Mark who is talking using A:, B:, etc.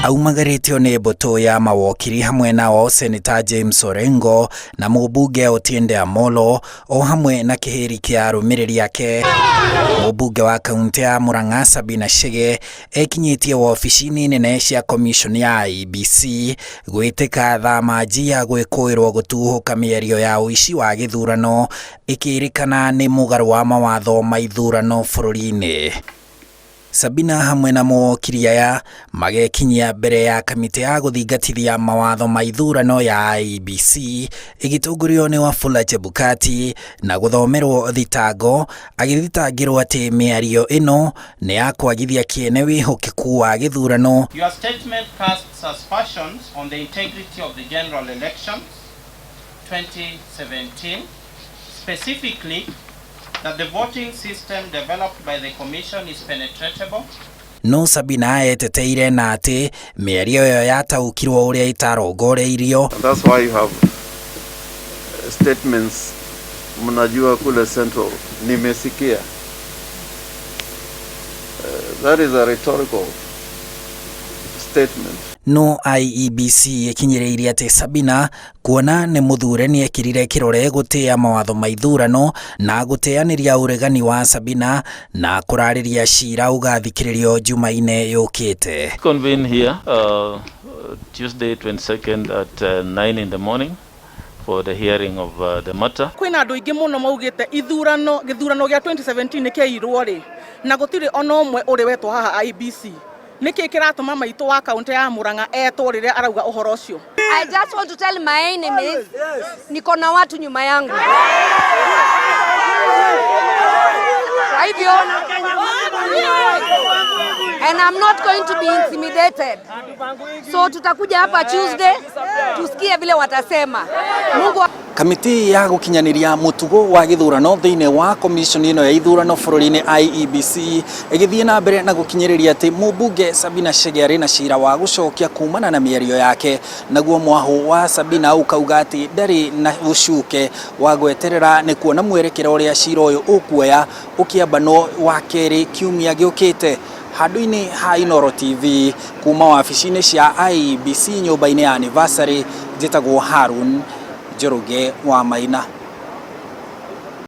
A: Aumagarĩtio nĩ mbũtũ ya mawakiri hamwe nao Seneta James Orengo na mũmbunge Otiende Amolo o hamwe na kĩhĩri kĩa arũmĩrĩri ake. Mũmbunge wa kaunti ya Murang'a Sabina Chege ekinyĩtie wabici-inĩ nene cia commission ya IEBC gwĩtĩka thamaji ya gwĩkũĩrwo gũtuhũka mĩario ya ũici wa gĩthurano ĩkĩrĩkana nĩ mũgarũ wa mawatho ma ithurano bũrũri-inĩ. Sabina hamwe na mawakiri aya magĩkinyia mbere ya kamĩtĩ ya gũthingatithia mawatho ma ithurano ya IEBC ĩgĩtongorio nĩ Wafula Chebukati na gũthomerwo thitango, agĩthitangĩrwo atĩ mĩario ĩno nĩ ya kwagithia kĩene wĩhokeku wa gĩthurano.
B: Your statement casts aspersions on the integrity of the general elections 2017, specifically that the voting system developed by the commission is penetratable.
A: No Sabina eteteire na atĩ mĩario ĩyo yataũkirwo ũrĩa itarongoreirio.
C: That's why you have statements mnajua kule Central nimesikia. That is a rhetorical statement.
A: No IEBC ĩkinyĩrĩirie atĩ Sabina kuona nĩ mũthure nĩ ekirire kĩrore gũtĩa mawatho ma ithurano na gũteanĩria ũregani wa Sabina na kũrarĩria cira ũgathikĩrĩrio Jumaine yũkĩte.
D: Convene here Tuesday 22nd at 9 in the morning for the hearing of the matter.
E: Kwĩna andũ aingĩ mũno maugĩte gĩthurano gĩa 2017 nĩ kĩairwo rĩ na gũtirĩ ona ũmwe ũrĩ wetwo haha IEBC. Niki kiratuma maitũ wa kaunti ya Murang'a etwo rĩrĩa arauga ũhoro ũcio.
F: I just want to tell my enemies niko na watu nyuma yangu. Kwa hivyo, and I'm not going to be intimidated. So tutakuja hapa Tuesday tusikie vile watasema. Mungu.
A: Kamĩtĩ ya gũkinyanĩria mũtugo wa gĩthurano thĩinĩ wa commission ĩno ya ithurano bũrũri-inĩ IEBC ĩgĩthiĩ na mbere na gũkinyĩrĩria atĩ mũmbunge Sabina Chege arĩ na cira wa gũcokia kumana na mĩario yake, naguo mwahũ wa Sabina ukauga atĩ ndarĩ na ũcuke wa gweterera nĩ kuona mwerekero ũrĩa cira ũyũ ũkuoya ũkĩambano wa kerĩ kiumia gĩũkĩte. Handũ-inĩ ha Inooro TV kuma wabici-inĩ cia IEBC nyũmba-inĩ ya anniversary, njĩtagwo Harun Njoroge wa Maina.